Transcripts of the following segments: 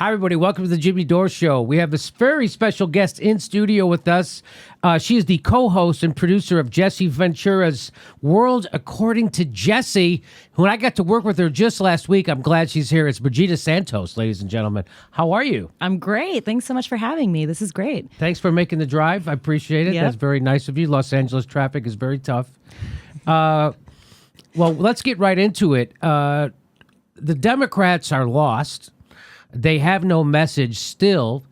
Hi, everybody. Welcome to the Jimmy Dore Show. We have this very special guest in studio with us. She is the co-host and producer of Jesse Ventura's World According to Jesse. When I got to work with her just last week, I'm glad she's here. It's Brigida Santos, ladies and gentlemen. How are you? I'm great. Thanks so much for having me. This is great. Thanks for making the drive. I appreciate it. Yep. That's very nice of you. Los Angeles traffic is very tough. Well, let's get right into it. The Democrats are lost. They have no message still.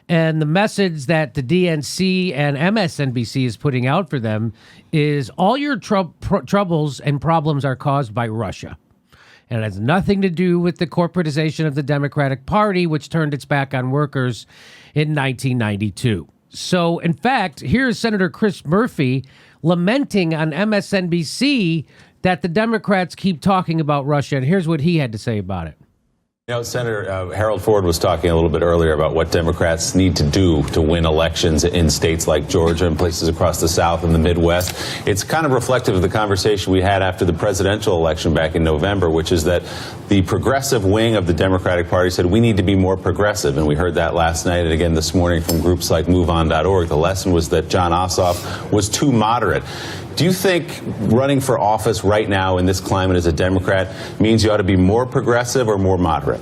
And the message that the DNC and MSNBC is putting out for them is all your troubles and problems are caused by Russia. And it has nothing to do with the corporatization of the Democratic Party, which turned its back on workers in 1992. So, in fact, here's Senator Chris Murphy lamenting on MSNBC that the Democrats keep talking about Russia. And here's what he had to say about it. You know, Senator Harold Ford was talking a little bit earlier about what Democrats need to do to win elections in states like Georgia and places across the South and the Midwest. It's kind of reflective of the conversation we had after the presidential election back in November, which is that the progressive wing of the Democratic Party said we need to be more progressive. And we heard that last night and again this morning from groups like MoveOn.org. The lesson was that John Ossoff was too moderate. Do you think running for office right now in this climate as a Democrat means you ought to be more progressive or more moderate?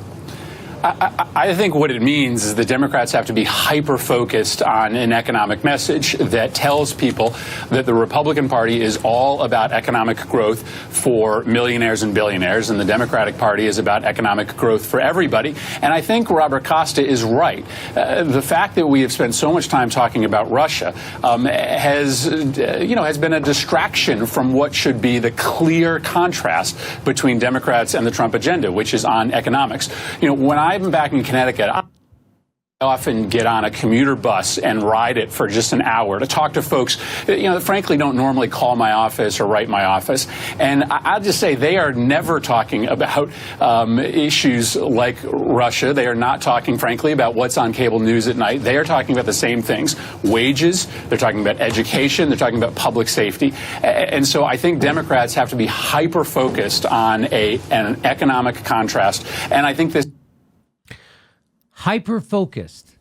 I think what it means is the Democrats have to be hyper-focused on an economic message that tells people that the Republican Party is all about economic growth for millionaires and billionaires, and the Democratic Party is about economic growth for everybody. And I think Robert Costa is right. The fact that we have spent so much time talking about Russia has been a distraction from what should be the clear contrast between Democrats and the Trump agenda, which is on economics. You know, when I'm back in Connecticut, I often get on a commuter bus and ride it for just an hour to talk to folks, that frankly don't normally call my office or write my office. And I'll just say they are never talking about issues like Russia. They are not talking, frankly, about what's on cable news at night. They are talking about the same things: wages. They're talking about education. They're talking about public safety. And so I think Democrats have to be hyper-focused on an economic contrast. And I think this Hyper-focused.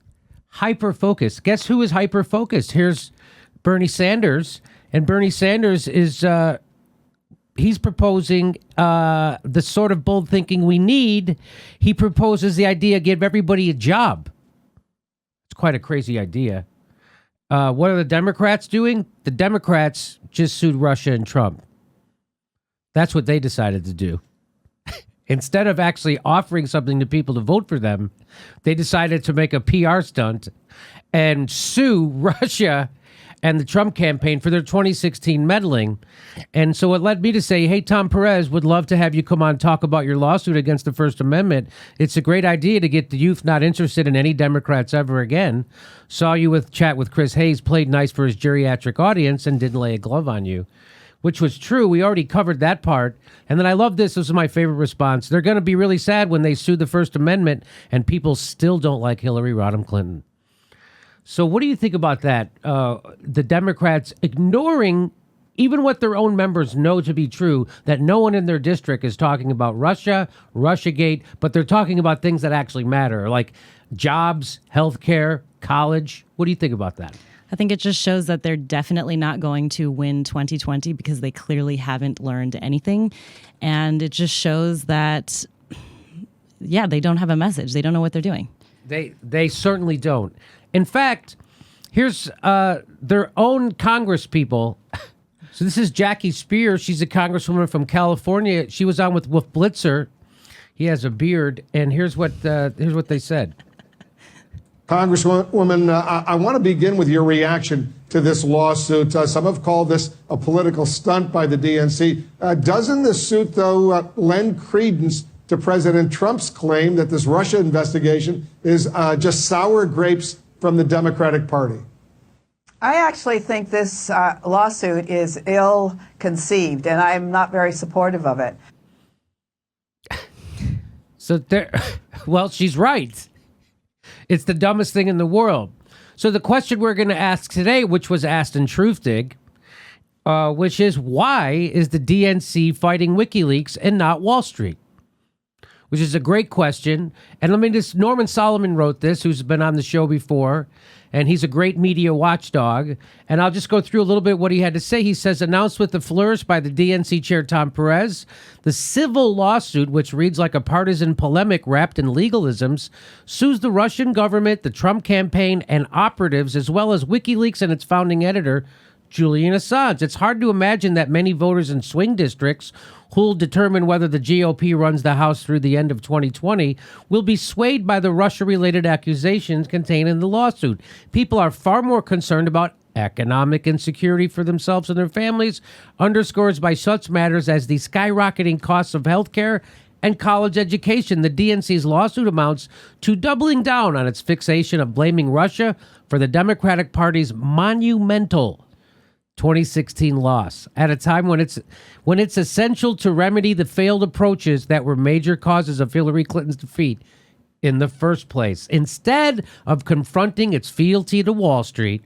Guess who is hyper-focused? Here's Bernie Sanders. And Bernie Sanders is, he's proposing the sort of bold thinking we need. He proposes the idea, give everybody a job. It's quite a crazy idea. What are the Democrats doing? The Democrats just sued Russia and Trump. That's what they decided to do. Instead of actually offering something to people to vote for them, they decided to make a PR stunt and sue Russia and the Trump campaign for their 2016 meddling. And so it led me to say, hey, Tom Perez, would love to have you come on talk about your lawsuit against the First Amendment. It's a great idea to get the youth not interested in any Democrats ever again. Saw you chat with Chris Hayes, played nice for his geriatric audience and didn't lay a glove on you. Which was true. We already covered that part. And then I love this. This is my favorite response. They're going to be really sad when they sue the First Amendment and people still don't like Hillary Rodham Clinton. So what do you think about that? The Democrats ignoring even what their own members know to be true, that no one in their district is talking about Russia, Russiagate, but they're talking about things that actually matter, like jobs, healthcare, college. What do you think about that? I think it just shows that they're definitely not going to win 2020 because they clearly haven't learned anything. And it just shows that, they don't have a message. They don't know what they're doing. They certainly don't. In fact, here's their own Congress people. So this is Jackie Spears. She's a congresswoman from California. She was on with Wolf Blitzer. He has a beard. And here's what they said. Congresswoman, I want to begin with your reaction to this lawsuit. Some have called this a political stunt by the DNC. Doesn't this suit, though, lend credence to President Trump's claim that this Russia investigation is just sour grapes from the Democratic Party? I actually think this lawsuit is ill-conceived, and I'm not very supportive of it. So well, she's right. It's the dumbest thing in the world. So the question we're going to ask today, which was asked in Truthdig, which is, why is the DNC fighting WikiLeaks and not Wall Street? which is a great question. And let me just, Norman Solomon wrote this, who's been on the show before, and he's a great media watchdog. And I'll just go through a little bit what he had to say. He says, announced with a flourish by the DNC chair, Tom Perez, the civil lawsuit, which reads like a partisan polemic wrapped in legalisms, sues the Russian government, the Trump campaign, and operatives, as well as WikiLeaks and its founding editor, Julian Assange. It's hard to imagine that many voters in swing districts who'll determine whether the GOP runs the House through the end of 2020 will be swayed by the Russia-related accusations contained in the lawsuit. People are far more concerned about economic insecurity for themselves and their families, underscored by such matters as the skyrocketing costs of health care and college education. The DNC's lawsuit amounts to doubling down on its fixation of blaming Russia for the Democratic Party's monumental 2016 loss at a time when it's essential to remedy the failed approaches that were major causes of Hillary Clinton's defeat in the first place. Instead of confronting its fealty to Wall Street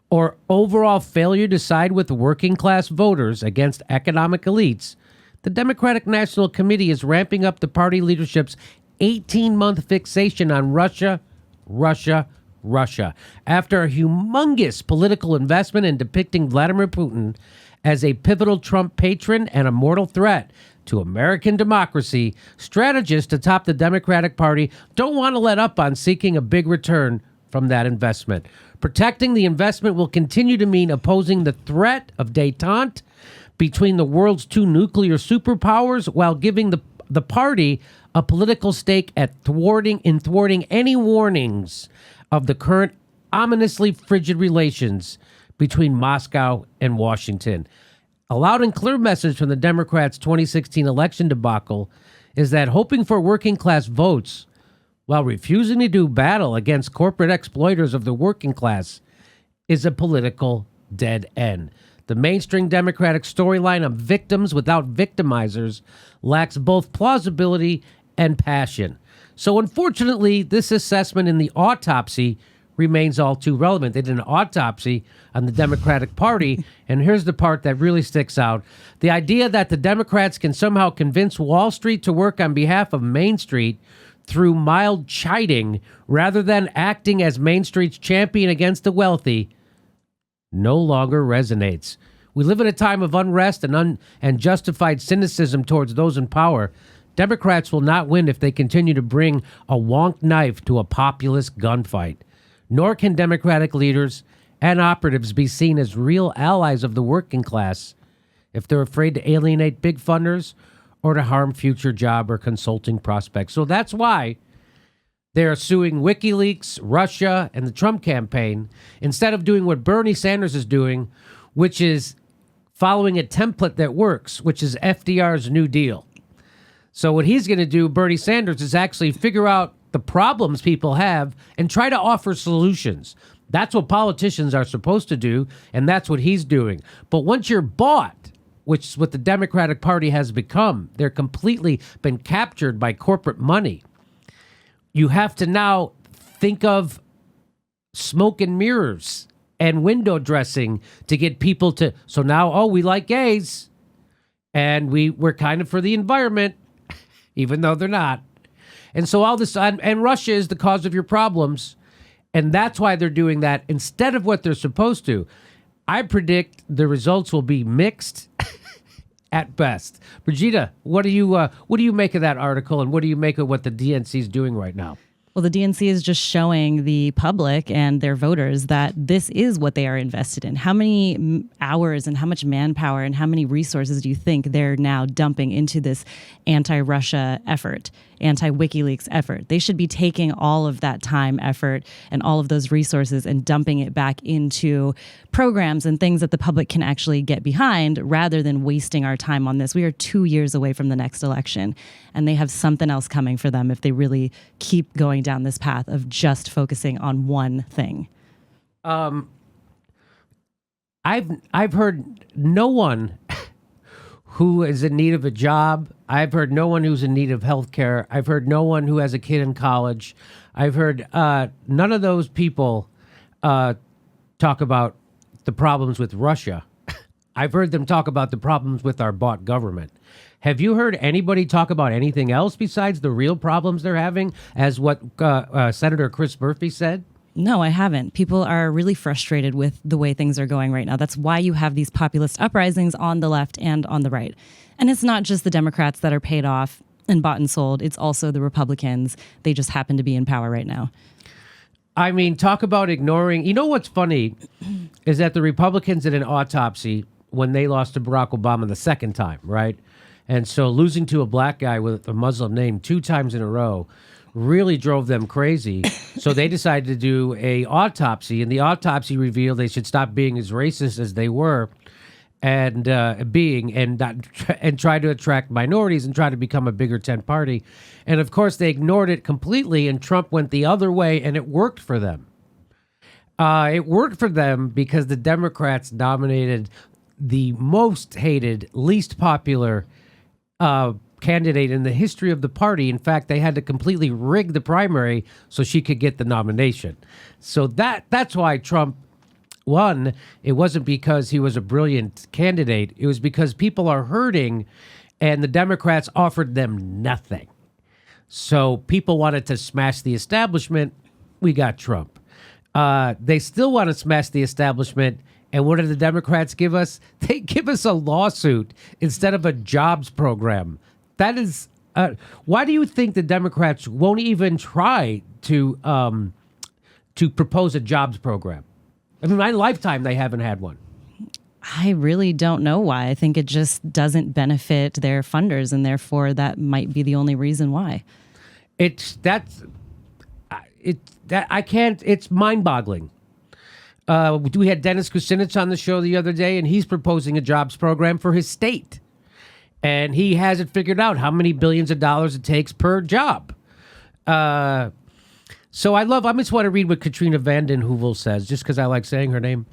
or overall failure to side with working class voters against economic elites, the Democratic National Committee is ramping up the party leadership's 18-month fixation on Russia. After a humongous political investment in depicting Vladimir Putin as a pivotal Trump patron and a mortal threat to American democracy, strategists atop the Democratic Party don't want to let up on seeking a big return from that investment. Protecting the investment will continue to mean opposing the threat of détente between the world's two nuclear superpowers while giving the party a political stake at thwarting any warnings of the current ominously frigid relations between Moscow and Washington. A loud and clear message from the Democrats' 2016 election debacle is that hoping for working class votes while refusing to do battle against corporate exploiters of the working class is a political dead end. The mainstream Democratic storyline of victims without victimizers lacks both plausibility and passion. So unfortunately, this assessment in the autopsy remains all too relevant. They did an autopsy on the Democratic Party, and here's the part that really sticks out. The idea that the Democrats can somehow convince Wall Street to work on behalf of Main Street through mild chiding rather than acting as Main Street's champion against the wealthy no longer resonates. We live in a time of unrest and justified cynicism towards those in power. Democrats will not win if they continue to bring a wonk knife to a populist gunfight. Nor can Democratic leaders and operatives be seen as real allies of the working class if they're afraid to alienate big funders or to harm future job or consulting prospects. So that's why they're suing WikiLeaks, Russia, and the Trump campaign instead of doing what Bernie Sanders is doing, which is following a template that works, which is FDR's New Deal. So what he's going to do, Bernie Sanders, is actually figure out the problems people have and try to offer solutions. That's what politicians are supposed to do, and that's what he's doing. But once you're bought, which is what the Democratic Party has become, they're completely been captured by corporate money. You have to now think of smoke and mirrors and window dressing to get people to, so now, we like gays, and we're kind of for the environment, even though they're not. And so all this, and Russia is the cause of your problems, and that's why they're doing that instead of what they're supposed to. I predict the results will be mixed at best. Brigida, what do you make of that article, and what do you make of what the DNC is doing right now? Well, the DNC is just showing the public and their voters that this is what they are invested in. How many hours and how much manpower and how many resources do you think they're now dumping into this anti-Russia effort, anti-WikiLeaks effort? They should be taking all of that time, effort, and all of those resources and dumping it back into programs and things that the public can actually get behind rather than wasting our time on this. We are 2 years away from the next election, and they have something else coming for them if they really keep going down this path of just focusing on one thing. I've heard no one who is in need of a job. I've heard no one who's in need of health care. I've heard no one who has a kid in college. I've heard none of those people talk about the problems with Russia. I've heard them talk about the problems with our bought government. Have you heard anybody talk about anything else besides the real problems they're having, as what Senator Chris Murphy said? No, I haven't. People are really frustrated with the way things are going right now. That's why you have these populist uprisings on the left and on the right. And it's not just the Democrats that are paid off and bought and sold. It's also the Republicans. They just happen to be in power right now. I mean, talk about ignoring. You know what's funny is that the Republicans did an autopsy when they lost to Barack Obama the second time, right? And so losing to a black guy with a Muslim name 2 times in a row really drove them crazy. So they decided to do a autopsy, and the autopsy revealed they should stop being as racist as they were, and and try to attract minorities and try to become a bigger tent party. And of course, they ignored it completely, and Trump went the other way, and it worked for them. It worked for them because the Democrats nominated the most hated, least popular candidate in the history of the party. In fact, they had to completely rig the primary so she could get the nomination. So that's why Trump won. It wasn't because he was a brilliant candidate. It was because people are hurting, and the Democrats offered them nothing. So people wanted to smash the establishment. We got Trump. They still want to smash the establishment. And what do the Democrats give us? They give us a lawsuit instead of a jobs program. That is, why do you think the Democrats won't even try to propose a jobs program? I mean, my lifetime, they haven't had one. I really don't know why. I think it just doesn't benefit their funders, and therefore that might be the only reason why. It's mind-boggling. We had Dennis Kucinich on the show the other day, and he's proposing a jobs program for his state. And he hasn't figured out how many billions of dollars it takes per job. So I just want to read what Katrina Vanden Heuvel says, just because I like saying her name.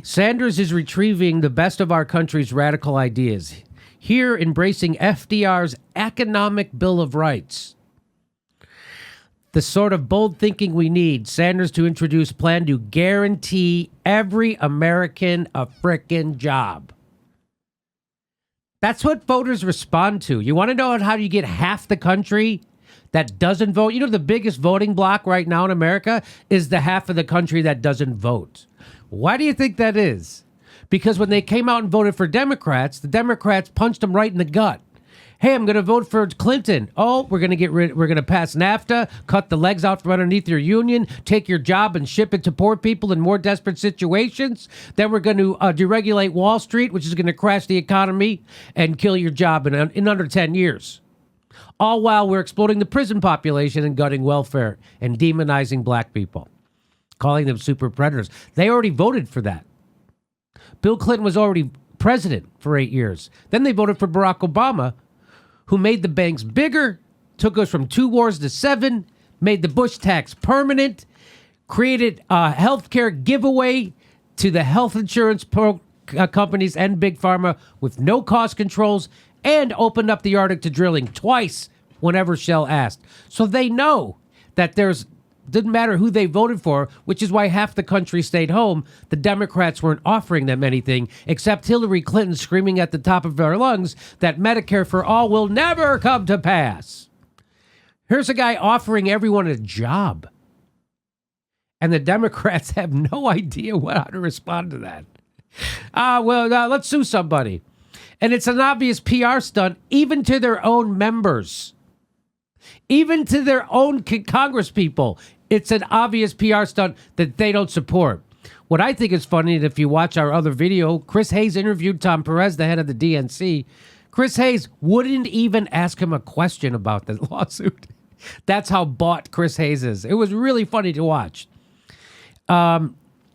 Sanders is retrieving the best of our country's radical ideas, here embracing FDR's economic Bill of Rights. The sort of bold thinking we need. Sanders to introduce plan to guarantee every American a frickin' job. That's what voters respond to. You want to know how you get half the country that doesn't vote? You know, the biggest voting bloc right now in America is the half of the country that doesn't vote. Why do you think that is? Because when they came out and voted for Democrats, the Democrats punched them right in the gut. Hey, I'm going to vote for Clinton. Oh, we're going to pass NAFTA, cut the legs out from underneath your union, take your job and ship it to poor people in more desperate situations. Then we're going to deregulate Wall Street, which is going to crash the economy and kill your job in under 10 years. All while we're exploding the prison population and gutting welfare and demonizing black people, calling them super predators. They already voted for that. Bill Clinton was already president for 8 years. Then they voted for Barack Obama, who made the banks bigger, took us from 2 wars to 7, made the Bush tax permanent, created a health care giveaway to the health insurance companies and Big Pharma with no cost controls, and opened up the Arctic to drilling twice whenever Shell asked. So they know that didn't matter who they voted for, which is why half the country stayed home. The Democrats weren't offering them anything except Hillary Clinton screaming at the top of her lungs that Medicare for all will never come to pass. Here's a guy offering everyone a job. And the Democrats have no idea how to respond to that. Let's sue somebody. And it's an obvious PR stunt, even to their own members. Even to their own Congress people, it's an obvious PR stunt that they don't support. What I think is funny, and if you watch our other video, Chris Hayes interviewed Tom Perez, the head of the DNC. Chris Hayes wouldn't even ask him a question about the lawsuit. That's how bought Chris Hayes is. It was really funny to watch.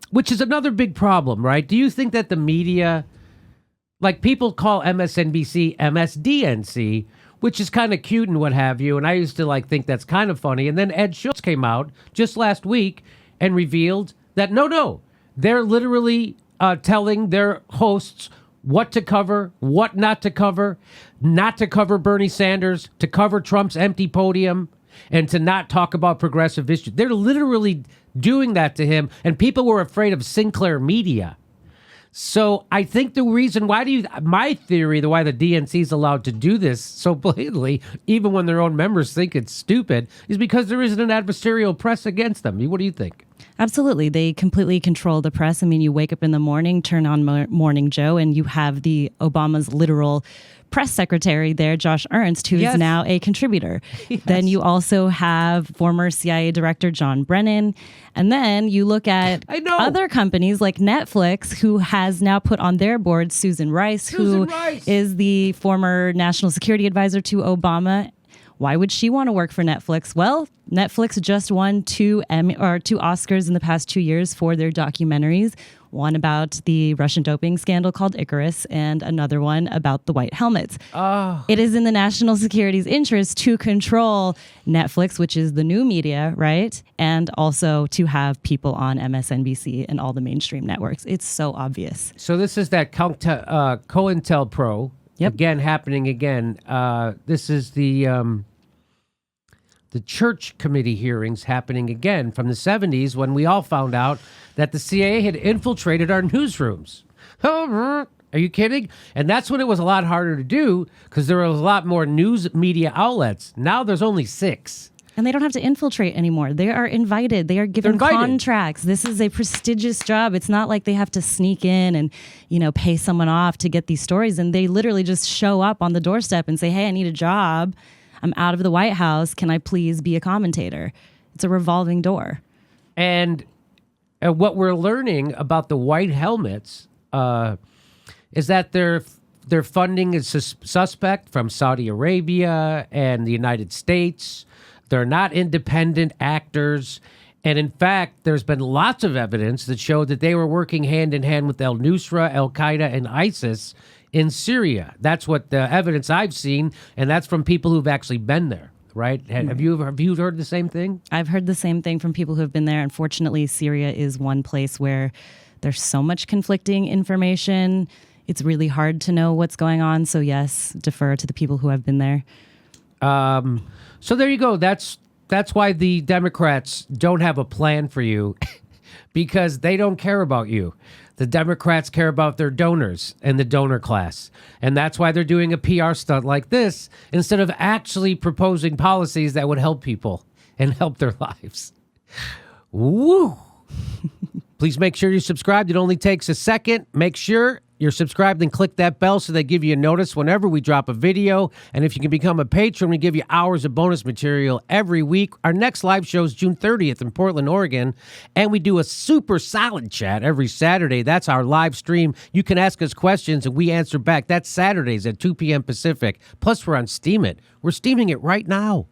Which is another big problem, right? Do you think that the media, like people call MSNBC MSDNC, which is kind of cute and what have you, and I used to think that's kind of funny. And then Ed Schultz came out just last week and revealed that no, they're literally telling their hosts what to cover, what not to cover Bernie Sanders, to cover Trump's empty podium, and to not talk about progressive issues. They're literally doing that to him, and people were afraid of Sinclair Media. So I think the reason my theory, why the DNC is allowed to do this so blatantly, even when their own members think it's stupid, is because there isn't an adversarial press against them. What do you think? Absolutely. They completely control the press. I mean, you wake up in the morning, turn on Morning Joe, and you have the Obama's literal press secretary there, Josh Ernst, who's now a contributor. Yes. Then you also have former CIA director John Brennan. And then you look at other companies like Netflix, who has now put on their board Susan Rice, who is the former national security advisor to Obama. Why would she want to work for Netflix? Well, Netflix just won two Oscars in the past 2 years for their documentaries. One about the Russian doping scandal called Icarus, and another one about the white helmets. Oh. It is in the national security's interest to control Netflix, which is the new media, right? And also to have people on MSNBC and all the mainstream networks. It's so obvious. So this is that COINTELPRO. Yep. Again, happening again. This is the Church Committee hearings happening again from the 70s, when we all found out that the CIA had infiltrated our newsrooms. Are you kidding? And that's when it was a lot harder to do, because there was a lot more news media outlets. Now there's only 6. And they don't have to infiltrate anymore. They are invited. They are given contracts. This is a prestigious job. It's not like they have to sneak in and, pay someone off to get these stories. And they literally just show up on the doorstep and say, hey, I need a job. I'm out of the White House. Can I please be a commentator? It's a revolving door. And what we're learning about the white helmets is that their funding is suspect from Saudi Arabia and the United States. They're not independent actors. And in fact, there's been lots of evidence that showed that they were working hand in hand with Al-Nusra, Al-Qaeda, and ISIS in Syria. That's what the evidence I've seen, and that's from people who've actually been there, right? Have you heard the same thing? I've heard the same thing from people who have been there. Unfortunately, Syria is one place where there's so much conflicting information. It's really hard to know what's going on. So yes, defer to the people who have been there. So there you go. That's why the Democrats don't have a plan for you, because they don't care about you. The Democrats care about their donors and the donor class. And that's why they're doing a PR stunt like this instead of actually proposing policies that would help people and help their lives. Woo! Please make sure you're subscribed. It only takes a second. Make sure you're subscribed and click that bell so they give you a notice whenever we drop a video. And if you can become a patron, we give you hours of bonus material every week. Our next live show is June 30th in Portland, Oregon. And we do a super solid chat every Saturday. That's our live stream. You can ask us questions and we answer back. That's Saturdays at 2 p.m. Pacific. Plus, we're on Steam It. We're steaming it right now.